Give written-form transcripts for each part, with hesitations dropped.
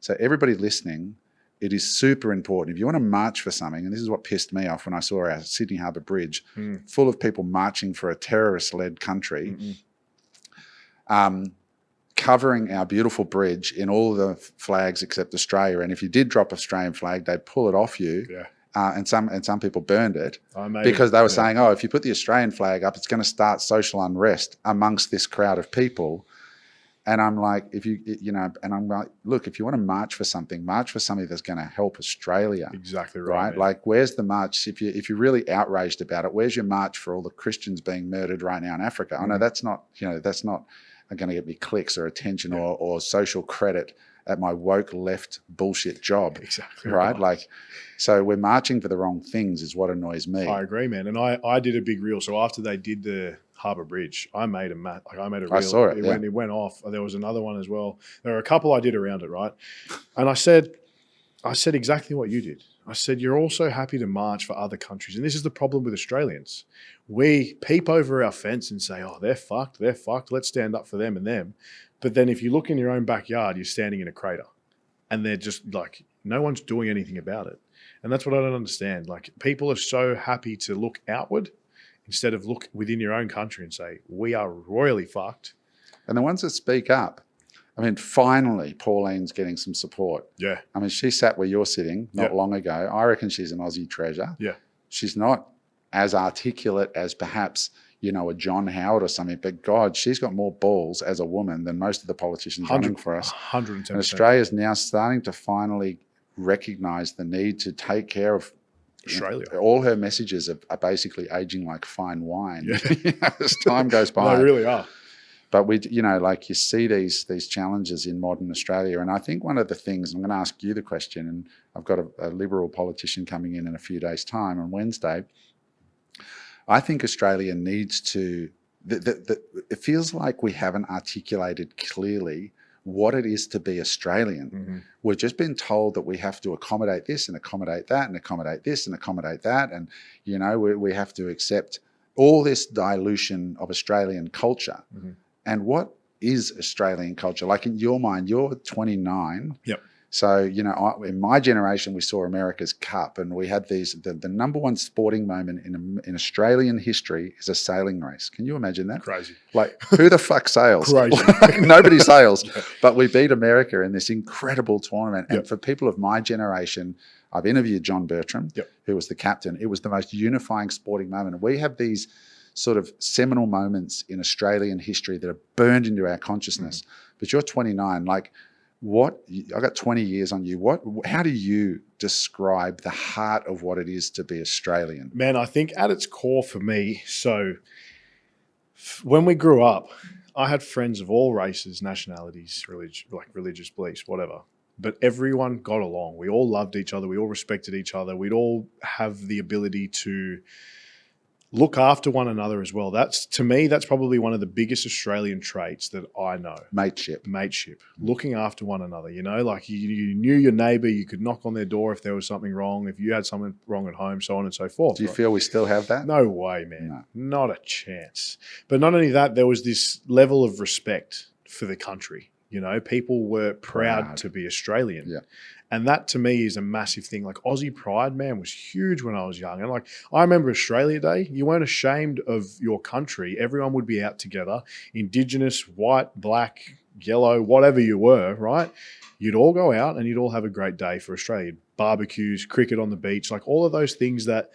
So everybody listening, it is super important. If you want to march for something, and this is what pissed me off when I saw our Sydney Harbour Bridge full of people marching for a terrorist-led country, covering our beautiful bridge in all the flags except Australia. And if you did drop Australian flag, they'd pull it off you. Yeah. And some people burned it because they were saying, oh, if you put the Australian flag up, it's going to start social unrest amongst this crowd of people. And I'm like, look, if you want to march for something that's going to help Australia. Exactly right. Man. Like, where's the march? If you're really outraged about it, where's your march for all the Christians being murdered right now in Africa? I know that's not going to get me clicks or attention or social credit at my woke left bullshit job. Exactly right. Like, so we're marching for the wrong things is what annoys me. I agree, man. And I did a big reel. So after they did the Harbour Bridge, I made a reel. I saw it. It went off. There was another one as well. There were a couple I did around it, right? And I said exactly what you did. I said, you're also happy to march for other countries. And this is the problem with Australians. We peep over our fence and say, oh, they're fucked. Let's stand up for them and them. But then if you look in your own backyard, you're standing in a crater. And they're just like, no one's doing anything about it. And that's what I don't understand. Like, people are so happy to look outward instead of look within your own country and say, we are royally fucked. And the ones that speak up, I mean, finally, Pauline's getting some support. Yeah. I mean, she sat where you're sitting not long ago. I reckon she's an Aussie treasure. Yeah. She's not as articulate as perhaps, a John Howard or something, but God, she's got more balls as a woman than most of the politicians running for us. 110%. And Australia's now starting to finally recognise the need to take care of Australia. All her messages are basically aging like fine wine as time goes by. They really are. But you see these challenges in modern Australia. And I think one of the things, I'm going to ask you the question, and I've got a Liberal politician coming in a few days' time on Wednesday. I think Australia needs to, it feels like we haven't articulated clearly what it is to be Australian. Mm-hmm. We've just been told that we have to accommodate this and accommodate that and accommodate this and accommodate that. And, we have to accept all this dilution of Australian culture. Mm-hmm. And what is Australian culture? Like, in your mind, you're 29. Yep. So, in my generation, we saw America's Cup, and we had the number one sporting moment in Australian history is a sailing race. Can you imagine that? Crazy. Like, who the fuck sails? Crazy. Nobody sails. But we beat America in this incredible tournament. And for people of my generation, I've interviewed John Bertram, who was the captain. It was the most unifying sporting moment. And we have these sort of seminal moments in Australian history that are burned into our consciousness. But you're 29, like, I got 20 years on you. How do you describe the heart of what it is to be Australian? Man, I think at its core for me, so when we grew up, I had friends of all races, nationalities, religious beliefs, whatever. But everyone got along. We all loved each other. We all respected each other. We'd all have the ability to look after one another as well. To me, that's probably one of the biggest Australian traits that I know. Mateship. Looking after one another, like you knew your neighbour, you could knock on their door if there was something wrong, if you had something wrong at home, so on and so forth. Do you feel we still have that? No way, man. No. Not a chance. But not only that, there was this level of respect for the country. People were proud to be Australian. Yeah. And that to me is a massive thing. Like, Aussie pride, man, was huge when I was young. And I remember Australia Day, you weren't ashamed of your country. Everyone would be out together, Indigenous, white, black, yellow, whatever you were, right? You'd all go out and you'd all have a great day for Australia. Barbecues, cricket on the beach, like all of those things that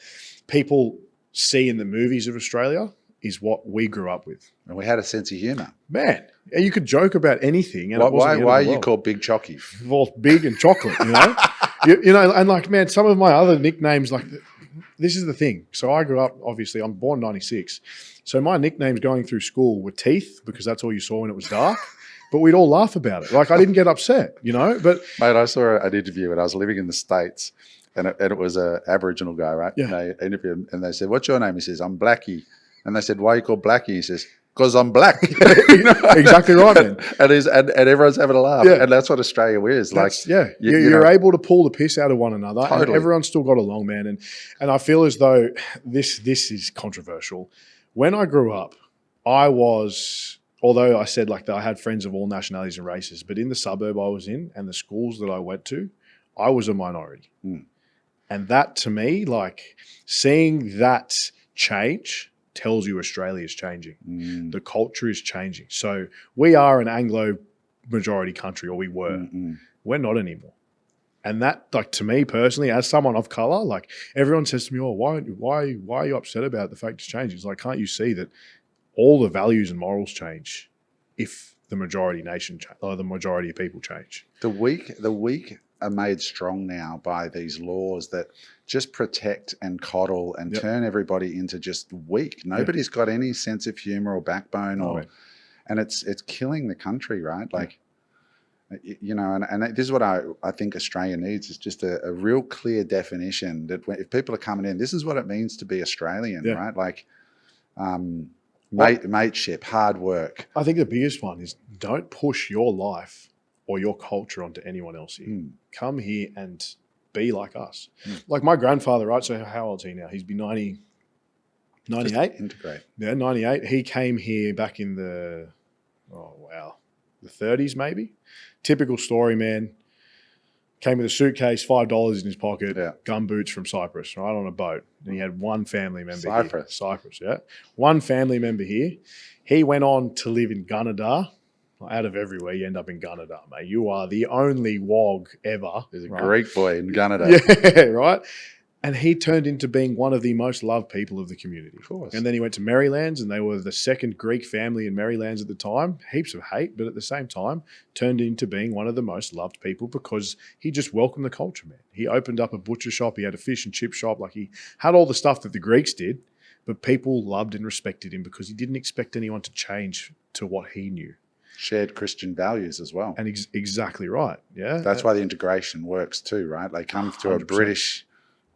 people see in the movies of Australia is what we grew up with. And we had a sense of humour. Man, you could joke about anything. And why are you called Big Chocky? Well, big and chocolate, and man, some of my other nicknames, this is the thing. So I grew up, obviously, I'm born 96. So my nicknames going through school were Teeth, because that's all you saw when it was dark. But we'd all laugh about it. I didn't get upset, but... Mate, I saw an interview when I was living in the States, and it was an Aboriginal guy, right? Yeah. And they interviewed him, and they said, "What's your name?" He says, "I'm Blackie." And they said, "Why are you called Blackie?" He says, "Because I'm black." Exactly right, man. And everyone's having a laugh. Yeah. And that's what Australia is. You're able to pull the piss out of one another. Totally. And everyone's still got along, man. And I feel as though this is controversial. When I grew up, I was although I said like that I had friends of all nationalities and races, but in the suburb I was in and the schools that I went to, I was a minority. And that to me, like seeing that change tells you Australia is changing. The culture is changing. So we are an Anglo majority country, or we were. We're not anymore. And that, like, to me personally, as someone of color, like everyone says to me, "Oh, why are you upset about the fact it's changing?" It's like, can't you see that all the values and morals change if the majority nation or the majority of people change? The weak are made strong now by these laws that just protect and coddle and turn everybody into just weak. Nobody's got any sense of humor or backbone, and it's killing the country, right? Like. You know, and this is what I think Australia needs, is just a real clear definition that if people are coming in, this is what it means to be Australian, right? Like mateship, hard work. I think the biggest one is don't push your life or your culture onto anyone else here. Come here and be like us. Like my grandfather, right? So how old is he now? He's been 98. Integrate. Yeah, 98. He came here back in the, the 30s maybe. Typical story, man. Came with a suitcase, $5 in his pocket, gum boots from Cyprus, right, on a boat. And he had one family member here. Cyprus, yeah. One family member here. He went on to live in Gunnedah. Out of everywhere, you end up in Gunnedah, mate. You are the only wog ever. There's a Greek boy in Gunnedah. Yeah, right? And he turned into being one of the most loved people of the community. Of course. And then he went to Marylands, and they were the second Greek family in Marylands at the time. Heaps of hate, but at the same time, turned into being one of the most loved people because he just welcomed the culture, man. He opened up a butcher shop. He had a fish and chip shop. Like, he had all the stuff that the Greeks did, but people loved and respected him because he didn't expect anyone to change to what he knew. Shared Christian values as well. And exactly right, yeah. That's why the integration works too, right? They come to 100%. A British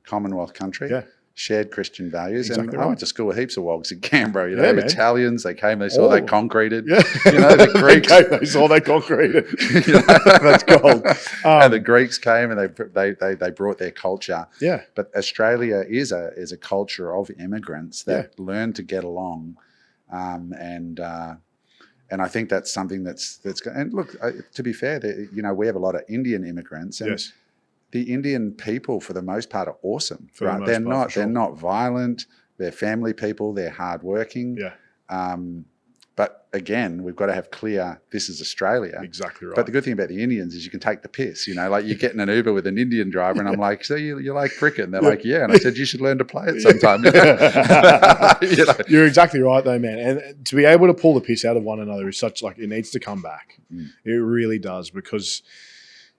Commonwealth country, shared Christian values. Exactly and I went to school with heaps of wogs in Canberra. You know, Italians, they came, they saw they concreted. Yeah. You know, the Greeks. They saw they concreted. That's gold. And the Greeks came and they brought their culture. Yeah. But Australia is a culture of immigrants that learn to get along, and I think that's something that's and look, to be fair, you know, we have a lot of Indian immigrants, and the Indian people, for the most part, are awesome. Right? They're not violent. They're family people. They're hardworking. Yeah. But again, we've got to have clear, this is Australia. Exactly right. But the good thing about the Indians is you can take the piss. You know, like you're getting an Uber with an Indian driver, and I'm like, so you like cricket? And they're like, yeah. And I said, you should learn to play it sometime. You know? You're exactly right, though, man. And to be able to pull the piss out of one another is such, like, it needs to come back. It really does, because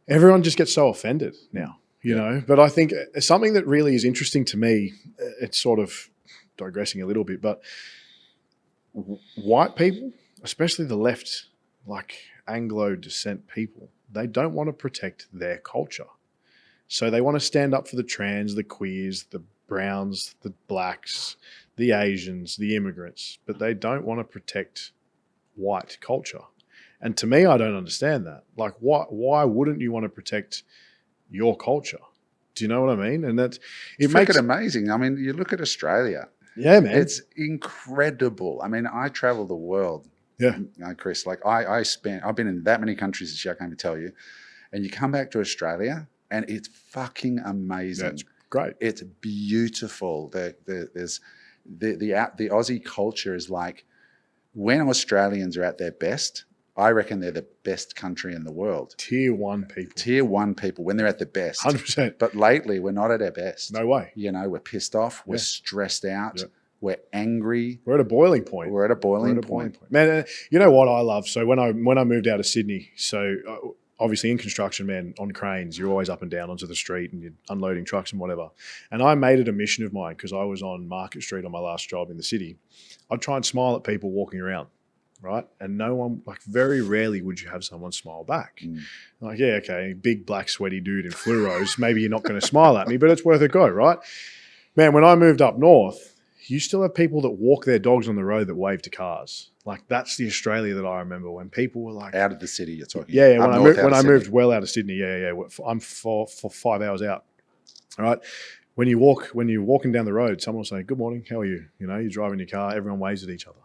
everyone just gets so offended now, you know. But I think something that really is interesting to me, it's sort of digressing a little bit, but white people, especially the left, like Anglo descent people, they don't want to protect their culture. So they want to stand up for the trans, the queers, the browns, the blacks, the Asians, the immigrants, but they don't want to protect white culture. And to me, I don't understand that. Like, why wouldn't you want to protect your culture? Do you know what I mean? And that it makes it amazing. I mean, you look at Australia. Yeah, man. It's incredible. I mean, I travel the world. Yeah. You know, Chris, like I've been in that many countries this year, I can't even tell you. And you come back to Australia and it's fucking amazing. Yeah, it's great. It's beautiful. The Aussie culture is like, when Australians are at their best, I reckon they're the best country in the world. Tier 1 people. Tier 1 people, when they're at their best. 100%. But lately, we're not at our best. No way. You know, we're pissed off. We're stressed out. We're angry. We're at a boiling point. We're at a boiling point. Man, you know what I love? So when I moved out of Sydney, so obviously in construction, man, on cranes, you're always up and down onto the street and you're unloading trucks and whatever. And I made it a mission of mine, because I was on Market Street on my last job in the city. I'd try and smile at people walking around. Right? And no one, like, very rarely would you have someone smile back. Like, yeah, okay, big black sweaty dude in fluoros, maybe you're not going to smile at me, but it's worth a go, right? Man, when I moved up north, you still have people that walk their dogs on the road that wave to cars. Like, that's the Australia that I remember, when people were like, out of the city, you're talking. Yeah, when I moved well out of Sydney, I'm for 5 hours out. All right. When you're walking down the road, someone will say, good morning, how are you? You know, you're driving your car, everyone waves at each other.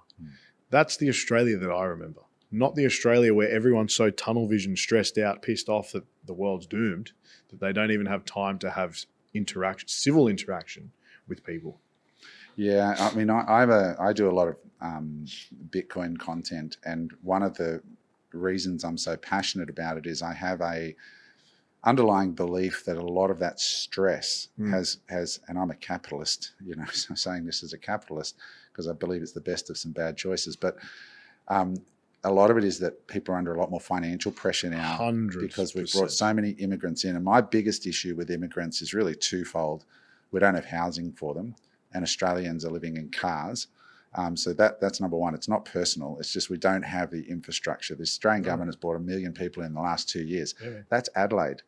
That's the Australia that I remember, not the Australia where everyone's so tunnel vision, stressed out, pissed off that the world's doomed, that they don't even have time to have interaction, civil interaction with people. Yeah, I mean, I do a lot of Bitcoin content, and one of the reasons I'm so passionate about it is I have a underlying belief that a lot of that stress has, and I'm a capitalist, you know, so saying this as a capitalist because I believe it's the best of some bad choices, but a lot of it is that people are under a lot more financial pressure now 100%. Because we've brought so many immigrants in. And my biggest issue with immigrants is really twofold. We don't have housing for them, and Australians are living in cars. So that's number one. It's not personal. It's just we don't have the infrastructure. The Australian government has brought 1 million people in the last 2 years. Yeah. That's Adelaide.